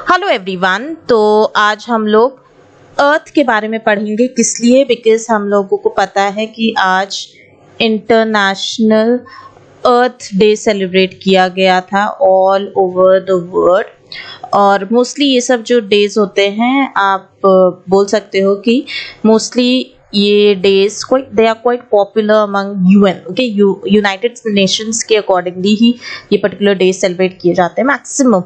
Hello everyone. तो आज हम लोग अर्थ के बारे में पढ़ेंगे। किस लिए? बिकॉज हम लोगों को पता है कि आज इंटरनेशनल अर्थ डे सेलिब्रेट किया गया था ऑल ओवर द वर्ल्ड। और मोस्टली ये सब जो डेज होते हैं आप बोल सकते हो कि मोस्टली ये days they are quite popular among UN. Okay, United Nations के अकॉर्डिंगली ही ये पर्टिकुलर डे सेलिब्रेट किए जाते हैं मैक्सिमम।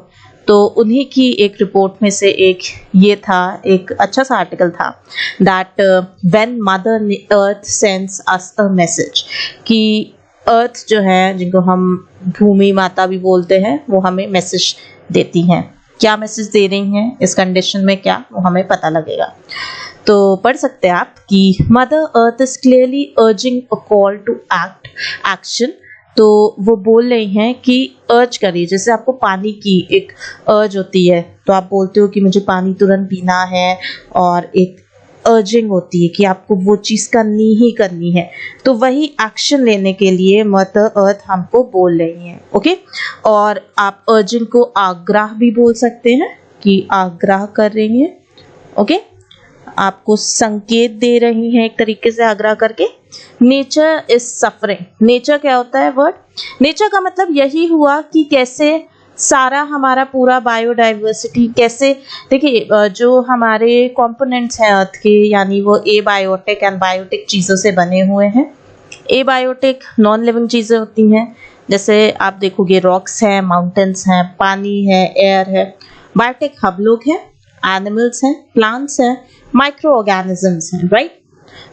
तो उन्हीं की एक रिपोर्ट में से एक ये था, एक अच्छा सा आर्टिकल था that when mother earth sends us a message, कि अर्थ जो है, जिनको हम भूमि माता भी बोलते हैं, वो हमें मैसेज देती हैं। क्या मैसेज दे रही हैं इस कंडीशन में, क्या वो हमें पता लगेगा। तो पढ़ सकते हैं आप कि mother earth is clearly urging a call to action. तो वो बोल रही हैं कि अर्ज करिए, जैसे आपको पानी की एक अर्ज होती है तो आप बोलते हो कि मुझे पानी तुरंत पीना है, और एक अर्जिंग होती है कि आपको वो चीज़ करनी ही करनी है। तो वही एक्शन लेने के लिए मदर अर्थ हमको बोल रही हैं। ओके, और आप अर्जिंग को आग्रह भी बोल सकते हैं कि आग्रह कर रही हैं। ओके, आपको संकेत दे रही हैं एक तरीके से आग्रह करके। Nature is suffering. नेचर क्या होता है वर्ड? नेचर का मतलब यही हुआ कि कैसे सारा हमारा पूरा बायोडाइवर्सिटी, कैसे देखिए जो हमारे कंपोनेंट्स हैं अर्थ के, यानी वो एबायोटिक एंड बायोटिक चीज़ों से बने हुए हैं। एबायोटिक नॉन लिविंग चीज़ें होती हैं, जैसे आप देखोगे रॉक्स हैं, माउंटेन्स हैं, पानी है, एयर है। बायोटिक हम लोग हैं, एनिमल्स हैं, प्लांट्स हैं, माइक्रो ऑर्गेनिजम्स हैं, राइट।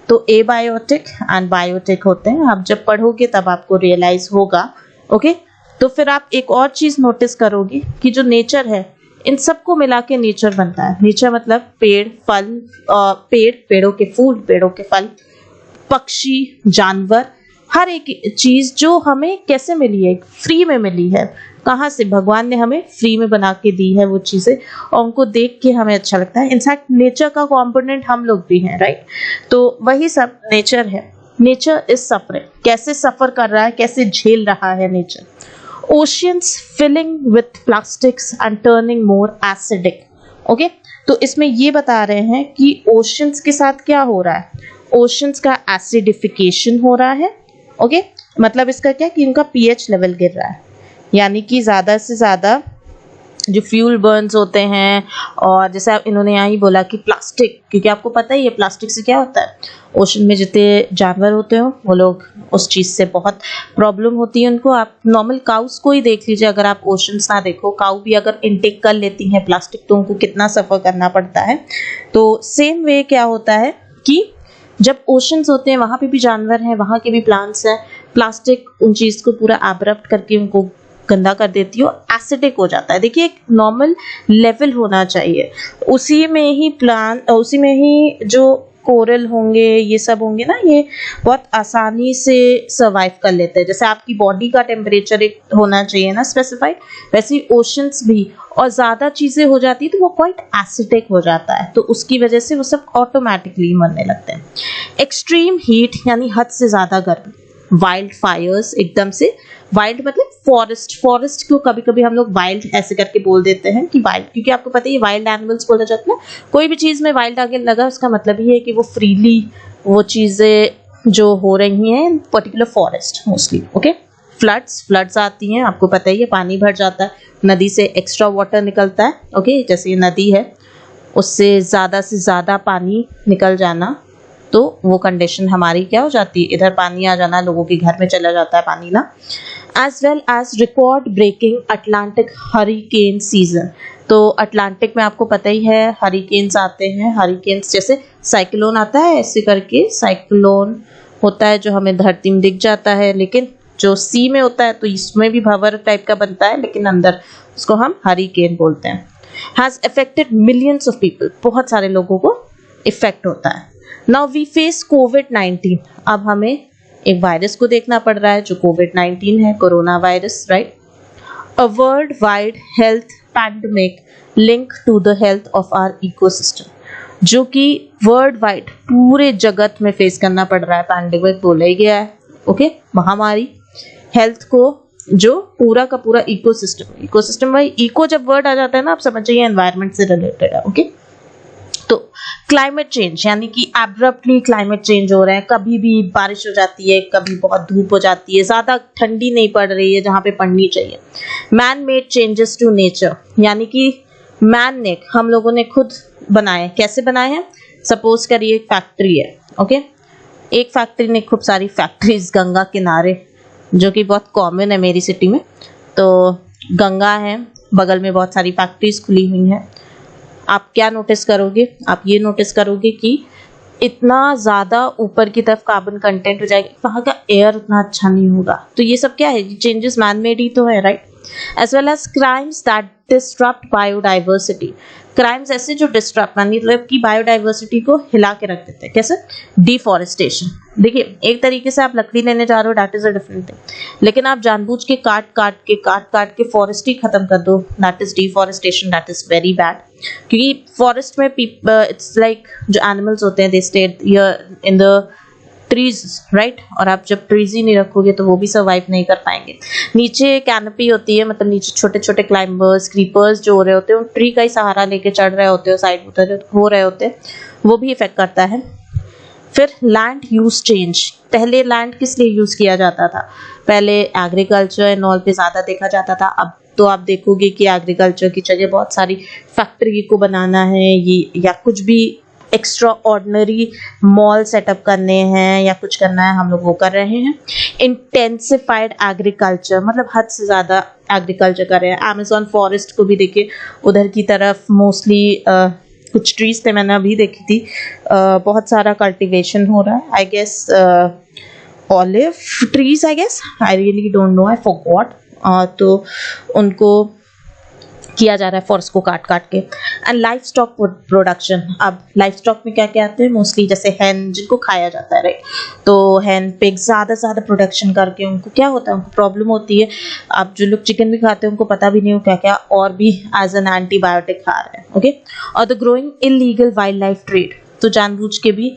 तो एबायोटिक एंड बायोटिक होते हैं। आप जब पढ़ोगे तब आपको रियलाइज होगा। ओके, तो फिर आप एक और चीज नोटिस करोगे कि जो नेचर है, इन सबको मिला के नेचर बनता है। नेचर मतलब पेड़, फल, पेड़ों के फूल, पेड़ों के फल, पक्षी, जानवर, हर एक चीज जो हमें कैसे मिली है, फ्री में मिली है। कहाँ से? भगवान ने हमें फ्री में बना के दी है वो चीजें, और उनको देख के हमें अच्छा लगता है। इनफैक्ट नेचर का कंपोनेंट हम लोग भी हैं, राइट। तो वही सब नेचर है। Nature is suffering. कैसे सफर कर रहा है, कैसे झेल रहा है nature. Oceans filling with plastics and turning more acidic. Okay, तो इसमें ये बता रहे हैं कि ओशियंस के साथ क्या हो रहा है। ओशियंस का एसिडिफिकेशन हो रहा है। ओके, मतलब इसका क्या कि इनका पीएच लेवल गिर रहा है, यानी कि ज़्यादा से ज़्यादा जो फ्यूल बर्न्स होते हैं। और जैसे आप इन्होंने यहाँ ही बोला कि प्लास्टिक, क्योंकि आपको पता ही है प्लास्टिक से क्या होता है। ओशन में जितने जानवर होते हो वो लोग उस चीज़ से बहुत प्रॉब्लम होती है उनको। आप नॉर्मल काउस को ही देख लीजिए, अगर आप ओशंस ना देखो, काउ भी अगर इनटेक कर लेती हैं प्लास्टिक तो उनको कितना सफ़र करना पड़ता है। तो सेम वे क्या होता है कि जब ओशंस होते हैं वहाँ पे भी जानवर हैं, वहाँ के भी प्लांट्स हैं। प्लास्टिक उन चीज़ को पूरा एब्रप्ट करके उनको गंदा कर देती हो, एसिडिक हो जाता है। देखिए, एक नॉर्मल लेवल होना चाहिए, उसी में ही जो कोरल होंगे, ये सब होंगे ना, ये बहुत आसानी से सर्वाइव कर लेते हैं। जैसे आपकी बॉडी का टेम्परेचर एक होना चाहिए ना स्पेसिफाइड, वैसे ही ओशंस भी। और ज़्यादा चीज़ें हो जाती है तो वो क्वाइट एसिडिक हो जाता है, तो उसकी वजह से वो सब ऑटोमेटिकली मरने लगते हैं। एक्सट्रीम हीट यानी हद से ज़्यादा गर्मी। वाइल्ड फायर्स, एकदम से वाइल्ड मतलब फॉरेस्ट को कभी कभी हम लोग वाइल्ड ऐसे करके बोल देते हैं कि वाइल्ड, क्योंकि आपको पता है वाइल्ड एनिमल्स बोला जाता है। कोई भी चीज़ में वाइल्ड आगे लगा उसका मतलब ही है कि वो फ्रीली वो चीज़ें जो हो रही हैं particular forest mostly. Okay, floods आती हैं, आपको पता ही है, पानी भर जाता है, नदी से एक्स्ट्रा वाटर निकलता है। ओके, जैसे ये नदी है, उससे ज़्यादा से ज़्यादा पानी निकल जाना, तो वो कंडीशन हमारी क्या हो जाती है, इधर पानी आ जाना, लोगों के घर में चला जाता है पानी ना। As well as record breaking Atlantic hurricane season. तो अटलांटिक में आपको पता ही है हरिकेन्स आते हैं। हरिकेन्स जैसे साइक्लोन आता है, ऐसे करके साइक्लोन होता है जो हमें धरती में दिख जाता है, लेकिन जो सी में होता है तो इसमें भी भंवर टाइप का बनता है, लेकिन अंदर उसको हम हरिकेन बोलते हैं। Has affected millions of people. बहुत सारे लोगों को इफेक्ट होता है। नाउ वी फेस कोविड-19। अब हमें एक वायरस को देखना पड़ रहा है जो कोविड-19 है, corona virus, right. A world wide health pandemic link to the health of our ecosystem, जो कि वर्ल्ड वाइड पूरे जगत में फेस करना पड़ रहा है। पैंडेमिक बोला ही गया है। ओके, महामारी हेल्थ को जो पूरा का पूरा इकोसिस्टम भाई, इको जब वर्ड आ जाता है ना, आप समझ जाइए एनवायरनमेंट से रिलेटेड है। ओके, तो क्लाइमेट चेंज यानी कि एब्रप्टली क्लाइमेट चेंज हो रहा है, कभी भी बारिश हो जाती है, कभी बहुत धूप हो जाती है, ज्यादा ठंडी नहीं पड़ रही है जहां पे पड़नी चाहिए। Man made changes to nature, यानी कि मैन ने, हम लोगों ने खुद बनाए। कैसे बनाए हैं? सपोज करिए एक फैक्ट्री है, ओके, एक फैक्ट्री ने, खूब सारी फैक्ट्रीज गंगा किनारे, जो कि बहुत कॉमन है मेरी सिटी में, तो गंगा है, बगल में बहुत सारी फैक्ट्रीज खुली हुई हैं। आप क्या नोटिस करोगे? आप ये नोटिस करोगे कि इतना ज़्यादा ऊपर की तरफ कार्बन कंटेंट हो जाएगा, वहाँ का एयर उतना अच्छा नहीं होगा। तो ये सब क्या है? चेंजेस मैन मेड ही तो है, right? As well as crimes that disrupt biodiversity, crimes ऐसे जो डिस्टरप्ट, मतलब कि बायोडाइवर्सिटी को हिला के रख देते हैं। कैसे? डिफॉरेस्टेशन। देखिए, एक तरीके से आप लकड़ी लेने जा रहे हो, that is a different thing, लेकिन आप जानबूझ के काट काट के फॉरेस्ट ही खत्म कर दो, that is deforestation, that is very bad. क्योंकि फॉरेस्ट में इट्स लाइक जो एनिमल्स होते हैं, they stay here in the trees, right? और आप जब ट्रीज ही नहीं रखोगे तो वो भी सर्वाइव नहीं कर पाएंगे। नीचे कैनपी होती है, मतलब नीचे छोटे छोटे क्लाइंबर्स, क्रीपर्स जो हो रहे होते हैं, ट्री का ही सहारा लेके चढ़ रहे होते हो, साइड उतर हो रहे होते हैं, वो भी इफेक्ट करता है। फिर लैंड यूज चेंज, पहले लैंड किस लिए यूज किया जाता था? पहले एग्रीकल्चर एंड ऑल पे ज्यादा देखा जाता था। अब तो आप देखोगे कि एग्रीकल्चर की जगह बहुत सारी फैक्ट्री को बनाना है, ये या कुछ भी एक्स्ट्रा ऑर्डिनरी मॉल सेटअप करने हैं या कुछ करना है, हम लोग वो कर रहे हैं। इंटेंसिफाइड एग्रीकल्चर, मतलब हद से ज्यादा एग्रीकल्चर कर रहे हैं। अमेज़न फॉरेस्ट को भी देखिए, उधर की तरफ मोस्टली कुछ ट्रीज थे, मैंने अभी देखी थी, बहुत सारा कल्टीवेशन हो रहा है। I guess olive trees, I guess, I really don't know, I forgot. तो उनको किया जा रहा है फॉरेस्ट को काट काट के। एंड लाइफ स्टॉक प्रोडक्शन, अब लाइफ स्टॉक में क्या क्या आते हैं? मोस्टली जैसे हैन, जिनको खाया जाता है, राइट? तो हैन पिग ज्यादा से ज्यादा प्रोडक्शन करके उनको क्या होता है? उनको प्रॉब्लम होती है। अब जो लोग चिकन भी खाते हैं उनको पता भी नहीं हो क्या क्या और भी एज एन एंटीबायोटिक खा रहे हैं। ओके, और the growing illegal wildlife trade, तो जानबूझ के भी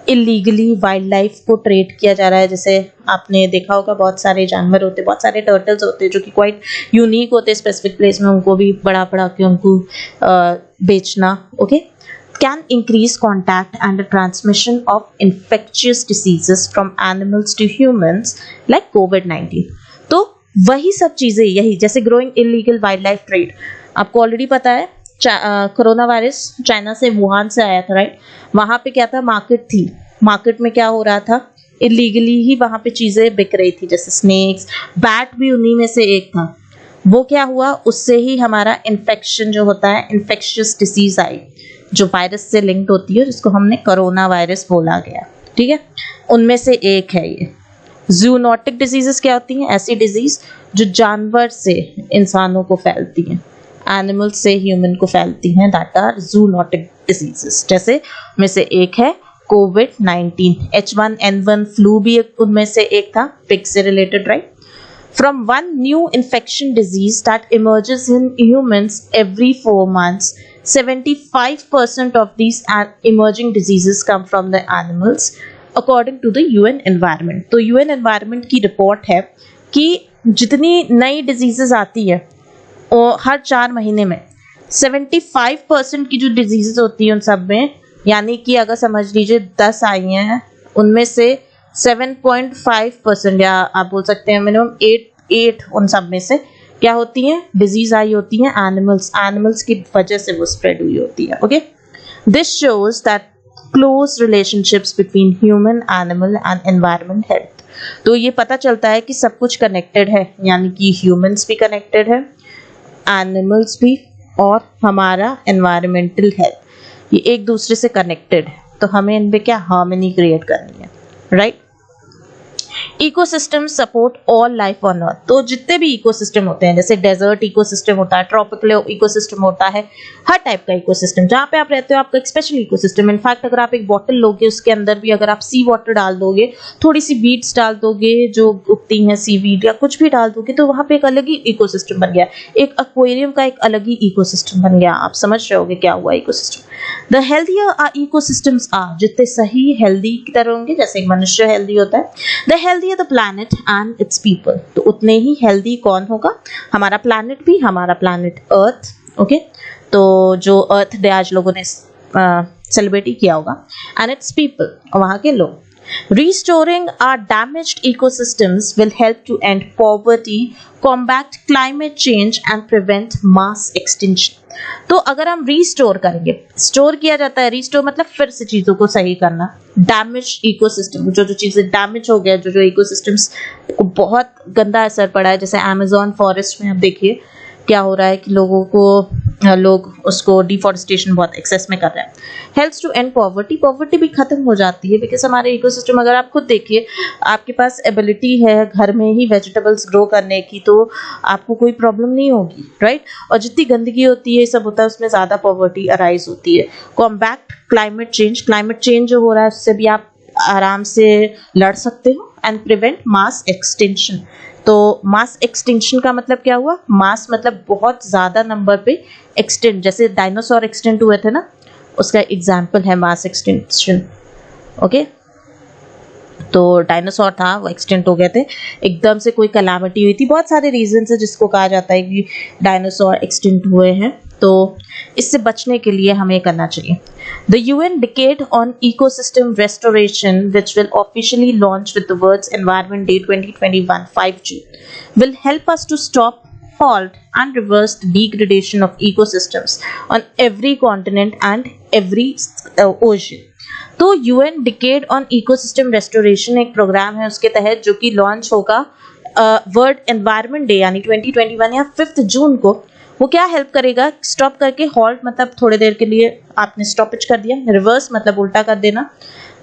इलीगली वाइल्ड लाइफ को ट्रेड किया जा रहा है। जैसे आपने देखा होगा, बहुत सारे जानवर होते हैं, बहुत सारे टर्टल्स होते हैं जो कि क्वाइट यूनिक होते हैं स्पेसिफिक प्लेस में, उनको भी बढ़ा के उनको बेचना। Okay, can increase contact and transmission of infectious diseases from animals to humans like कोविड-19। तो वही सब चीजें, यही जैसे growing illegal wildlife trade, आपको ऑलरेडी पता है कोरोना वायरस चाइना से, वुहान से आया था, राइट? वहां पे क्या था? मार्केट थी, मार्केट में क्या हो रहा था? इलीगली ही वहां पे चीजें बिक रही थी, जैसे स्नेक्स, बैट भी उन्हीं में से एक था। वो क्या हुआ? उससे ही हमारा इन्फेक्शन जो होता है, इन्फेक्शियस डिसीज आई, जो वायरस से लिंक्ड होती है, जिसको हमने कोरोना वायरस बोला गया। ठीक है, उनमें से एक है ये। जूनोटिक डिजीजेस क्या होती हैं? ऐसी डिजीज जो जानवर से इंसानों को फैलती हैं, एनिमल से ह्यूमन को फैलती हैं, दैट आर जूनोटिक डिजीजेस। जैसे में से एक है कोविड-19, H1N1 फ्लू भी उनमें से एक था, पिग से related, right? From one new infection disease that emerges in humans every 4 months, 75% of these emerging diseases come from the animals, according to the UN Environment. तो UN Environment की report है कि जितनी नई डिजीजेस आती है और हर 4 महीने में 75% की जो डिजीजेस होती है उन सब में, यानी कि अगर समझ लीजिए 10 आई हैं, उनमें से 7.5% या आप बोल सकते हैं मिनिमम 8 उन सब में से क्या होती हैं? डिजीज आई होती हैं एनिमल्स की वजह से वो स्प्रेड हुई होती है। Okay, this shows that close relationships between human, animal and environment health. तो ये पता चलता है कि सब कुछ कनेक्टेड है, यानी कि ह्यूमंस भी कनेक्टेड है, एनिमल्स भी, और हमारा एनवायरमेंटल हेल्थ, ये एक दूसरे से कनेक्टेड है। तो हमें इन पे क्या हार्मनी क्रिएट करनी है, right? Ecosystem support all life on earth. तो जितने भी इकोसिस्टम होते हैं, जैसे डेजर्ट इकोसिस्टम होता है, ट्रॉपिकल इकोसिस्टम होता है, हर टाइप का इकोसिस्टम जहाँ पे आप रहते हो आपका एक स्पेशल इकोसिस्टम। इनफैक्ट अगर आप एक बॉटल लोगे, उसके अंदर भी अगर आप सी वाटर डाल दोगे, थोड़ी सी बीड्स डाल दोगे जो उगती हैं, सीवीड या कुछ भी डाल दोगे, तो वहाँ पे एक अलग ही इकोसिस्टम बन गया, एक एक्वेरियम का एक अलग ही इकोसिस्टम बन गया। आप समझ रहे होगे क्या हुआ ecosystem. The healthier are ecosystems are, जितने सही हेल्दी की तरह होंगे, जैसे एक मनुष्य हेल्दी होता है, the healthier the planet and it's people, तो उतने ही हेल्दी कौन होगा, हमारा प्लैनेट भी, हमारा प्लैनेट अर्थ। ओके, तो जो अर्थ डे आज लोगों ने सेलिब्रेट किया होगा, एंड इट्स पीपल, वहाँ के लोग। Restoring our damaged ecosystems will help to end poverty, combat climate change and prevent mass extinction. तो अगर हम रिस्टोर करेंगे, स्टोर किया जाता है, रिस्टोर मतलब फिर से चीजों को सही करना, डैमेज इकोसिस्टम, जो जो चीजें डैमेज हो गया, जो जो इकोसिस्टम्स को बहुत गंदा असर पड़ा है, जैसे अमेज़न फॉरेस्ट में आप देखिए क्या हो रहा है कि लोग उसको डिफॉरेस्टेशन बहुत एक्सेस में कर रहे हैं। Helps to end poverty, poverty भी खत्म हो जाती है बिकॉज हमारे इकोसिस्टम, अगर आप खुद देखिए, आपके पास एबिलिटी है घर में ही वेजिटेबल्स ग्रो करने की, तो आपको कोई प्रॉब्लम नहीं होगी, राइट। और जितनी गंदगी होती है, ये सब होता है, उसमें ज़्यादा पॉवर्टी अराइज होती है। Combat climate change, climate change जो हो रहा है उससे भी आप आराम से लड़ सकते हो। एंड प्रिवेंट मास एक्सटिंक्शन, तो मास एक्सटिंक्शन का मतलब क्या हुआ, मास मतलब बहुत ज्यादा नंबर पे, एक्सटेंट, जैसे डायनासोर एक्सटेंट हुए थे ना, उसका एग्जाम्पल है मास एक्सटिंक्शन। ओके, तो डायनासोर था वो एक्सटेंट हो गए थे, एकदम से कोई कैलामिटी हुई थी, बहुत सारे रीजन है जिसको कहा जाता है कि डायनासोर एक्सटेंट हुए हैं। तो इससे बचने के लिए हमें करना चाहिए। The UN decade on ecosystem restoration which will officially launch with the world's environment day 2021 5 June will help us to stop, halt and reverse the degradation of ecosystems on every continent and every ocean. तो UN decade on ecosystem restoration एक programme है, उसके तहत जो कि launch होगा world environment day यानी 2021 या 5 जून को। वो क्या हेल्प करेगा, स्टॉप करके, हॉल्ट मतलब थोड़ी देर के लिए आपने स्टॉपेज कर दिया, रिवर्स मतलब उल्टा कर देना,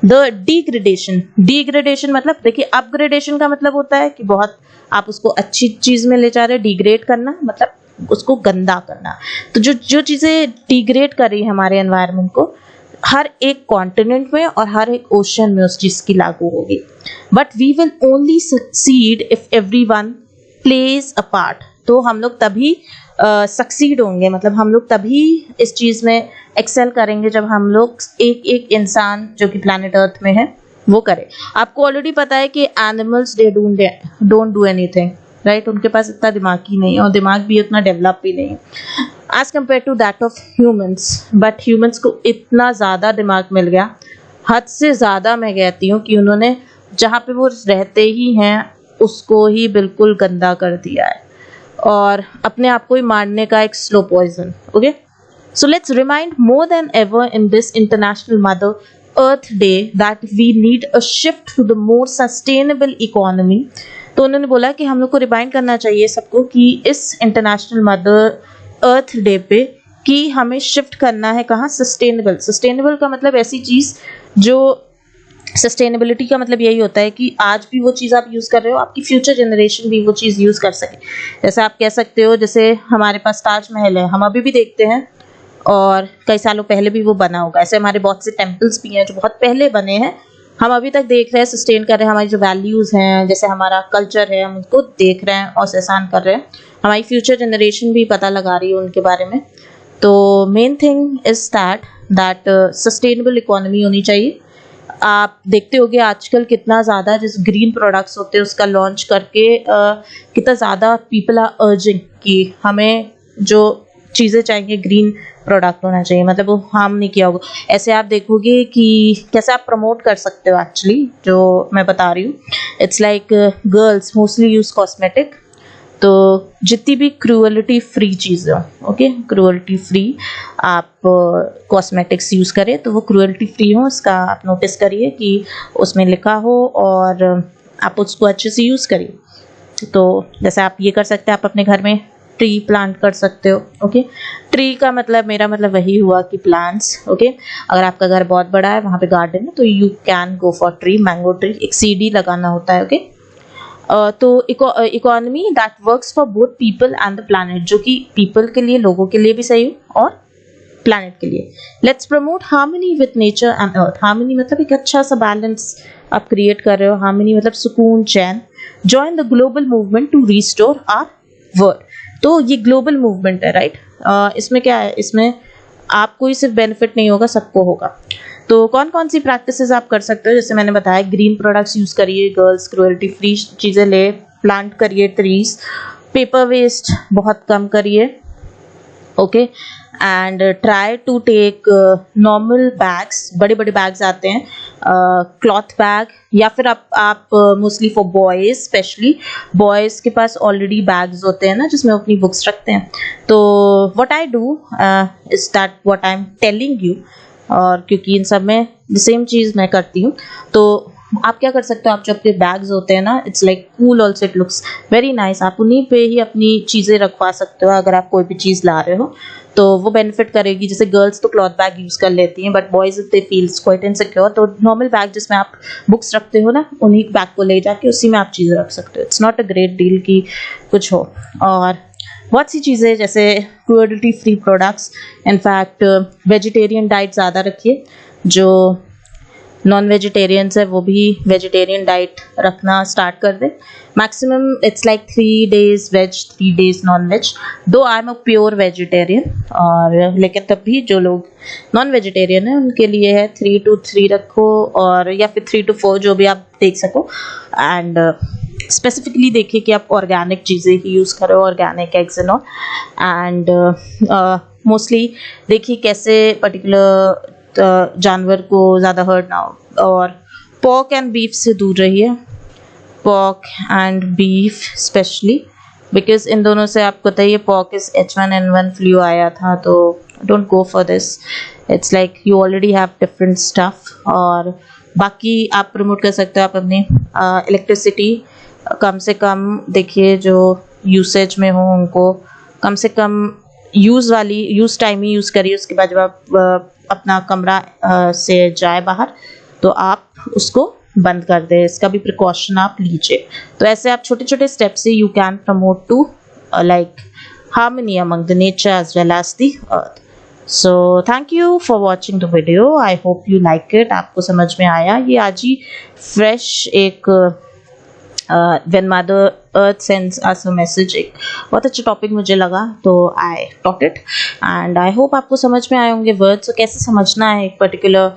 द डिग्रेडेशन, डिग्रेडेशन मतलब देखिए, अपग्रेडेशन का मतलब होता है कि बहुत आप उसको अच्छी चीज में ले जा रहे हैं, डिग्रेड करना मतलब उसको गंदा करना। तो जो चीजें डिग्रेड कर रही है हमारे एनवायरनमेंट को, हर एक कॉन्टिनेंट में और हर एक ओशन में उस चीज की लागू होगी। But we will only succeed if everyone pledge a part, तो हम लोग तभी सक्सीड होंगे, मतलब हम लोग तभी इस चीज में एक्सेल करेंगे जब हम लोग एक एक इंसान जो कि प्लैनेट अर्थ में है वो करे। आपको ऑलरेडी पता है कि animals they don't do anything, right, उनके पास इतना दिमाग ही नहीं है और दिमाग भी उतना डेवलप भी नहीं है as compare to that of humans. But humans को इतना ज़्यादा दिमाग मिल गया, हद से ज़्यादा मैं कहती हूँ कि उन्होंने जहाँ पे वो रहते ही हैं उसको ही बिल्कुल गंदा कर दिया है और अपने आप को ही मारने का एक slow poison. Okay, so let's remind more than ever in this international mother earth day that we need a shift to the more sustainable economy. तो उन्होंने बोला कि हम लोग को रिमाइंड करना चाहिए सबको कि इस इंटरनेशनल मदर अर्थ डे पे कि हमें शिफ्ट करना है कहाँ, सस्टेनेबल। सस्टेनेबल का मतलब ऐसी चीज जो, सस्टेनेबिलिटी का मतलब यही होता है कि आज भी वो चीज़ आप यूज़ कर रहे हो, आपकी फ्यूचर जनरेशन भी वो चीज़ यूज़ कर सके। जैसे आप कह सकते हो, जैसे हमारे पास ताजमहल है, हम अभी भी देखते हैं और कई सालों पहले भी वो बना होगा। ऐसे हमारे बहुत से टेम्पल्स भी हैं जो बहुत पहले बने हैं, हम अभी तक देख रहे हैं, सस्टेन कर रहे हैं। हमारी जो वैल्यूज़ हैं, जैसे हमारा कल्चर है, हम उनको देख रहे हैं और सहसान कर रहे हैं। हमारी फ्यूचर जनरेशन भी पता लगा रही है उनके बारे में। तो main thing is that sustainable economy होनी चाहिए। आप देखते होंगे आजकल कितना ज़्यादा जिस ग्रीन प्रोडक्ट्स होते हैं उसका लॉन्च करके कितना ज़्यादा पीपल आर अर्जिंग कि हमें जो चीज़ें चाहिए ग्रीन प्रोडक्ट होना चाहिए, मतलब वो हार्म नहीं किया होगा। ऐसे आप देखोगे कि कैसे आप प्रमोट कर सकते हो एक्चुअली, जो मैं बता रही हूँ। It's like girls mostly use cosmetic, तो जितनी भी क्रूअलिटी फ्री चीज़ें हो, ओके, क्रूअलिटी फ्री आप कॉस्मेटिक्स यूज़ करें तो वो क्रूअलिटी फ्री हो, उसका आप नोटिस करिए कि उसमें लिखा हो और आप उसको अच्छे से यूज़ करिए। तो जैसे आप ये कर सकते हैं, आप अपने घर में ट्री प्लांट कर सकते हो। ओके, ट्री का मतलब, मेरा मतलब वही हुआ कि प्लांट्स। ओके, अगर आपका घर बहुत बड़ा है, वहाँ पे गार्डन है, तो you can go for tree, mango tree, एक सीडी लगाना होता है। ओके, तो economy that works for both people and the planet, जो कि पीपल के लिए, लोगों के लिए भी सही हो और प्लैनेट के लिए। Let's promote harmony with nature and earth. Harmony मतलब एक अच्छा सा बैलेंस आप क्रिएट कर रहे हो, हार्मनी मतलब सुकून, चैन। Join the global movement to restore our world. तो ये ग्लोबल मूवमेंट है, राइट। इसमें क्या है, इसमें आपको ही सिर्फ बेनिफिट नहीं होगा, सबको होगा। तो कौन कौन सी प्रैक्टिसेस आप कर सकते हो, जैसे मैंने बताया ग्रीन प्रोडक्ट्स यूज़ करिए, गर्ल्स क्रुएल्टी फ्री चीज़ें ले, प्लांट करिए ट्रीज, पेपर वेस्ट बहुत कम करिए, okay, and try to take normal bags, बड़े बड़े बैग्स आते हैं, क्लॉथ बैग, या फिर आप mostly for boys, specially boys के पास ऑलरेडी बैग्स होते हैं ना जिसमें वो अपनी बुक्स रखते हैं। तो what I do is that what I am telling you, और क्योंकि इन सब में सेम चीज़ मैं करती हूँ, तो आप क्या कर सकते हो, आप जो आपके बैग्स होते हैं ना, it's like cool also, it looks very nice, आप उन्हीं पे ही अपनी चीज़ें रखवा सकते हो। अगर आप कोई भी चीज़ ला रहे हो तो वो बेनिफिट करेगी। जैसे गर्ल्स तो क्लॉथ बैग यूज़ कर लेती हैं, but boys if they feels quite insecure, तो नॉर्मल बैग जिसमें आप बुक्स रखते हो ना, उन्हीं बैग को ले जाके उसी में आप चीज़ें रख सकते हो। It's not a great deal कि कुछ हो। और बहुत सी चीज़ें जैसे cruelty free products, in fact vegetarian diet ज़्यादा रखिए, जो नॉन वेजिटेरियंस है वो भी वेजिटेरियन डाइट रखना स्टार्ट कर दे। Maximum it's like 3 days veg, 3 days non veg, though I am a pure vegetarian, और लेकिन तब भी जो लोग नॉन वेजिटेरियन है उनके लिए है 3 to 3 रखो, और या फिर 3 to 4 जो भी आप देख सको। एंड स्पेसिफिकली देखिए कि आप ऑर्गेनिक चीज़ें ही यूज़ करो, organic eggs and all, and mostly देखिए कैसे पर्टिकुलर जानवर को ज़्यादा हर्ट ना हो। और पॉर्क एंड बीफ से दूर रहिए, pork and beef specially, because in दोनों से आपको पता ही है पॉर्क इज H1N1 फ्लू आया था, तो don't go for this, it's like you already have different stuff. और बाकी आप प्रमोट कर सकते हो, आप अपनी इलेक्ट्रिसिटी कम से कम देखिए, जो यूसेज में हो उनको कम से कम यूज़ टाइम ही यूज़ करिए। उसके बाद जब आप अपना कमरा से जाए बाहर तो आप उसको बंद कर दें, इसका भी प्रिकॉशन आप लीजिए। तो ऐसे आप छोटे छोटे स्टेप से you can promote to like harmony among the nature as well as the earth. So thank you for watching the video, I hope you like it, आपको समझ में आया। ये आज ही फ्रेश एक when mother earth sends us a message, एक बहुत अच्छा टॉपिक मुझे लगा, तो I taught it, and I hope आपको समझ में आए होंगे वर्ड्स, कैसे समझना है एक पर्टिकुलर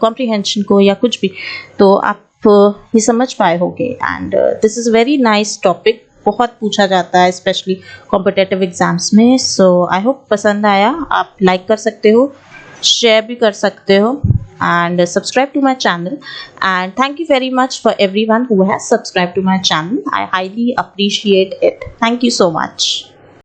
कॉम्प्रीहेंशन को या कुछ भी, तो आप ये समझ पाए होंगे। And this is very nice topic, बहुत पूछा जाता है स्पेशली कॉम्पिटेटिव एग्जाम्स में। सो आई होप पसंद आया, आप लाइक कर सकते हो, शेयर भी कर सकते हो, and subscribe to my channel, and thank you very much for everyone who has subscribed to my channel. I highly appreciate it. Thank you so much.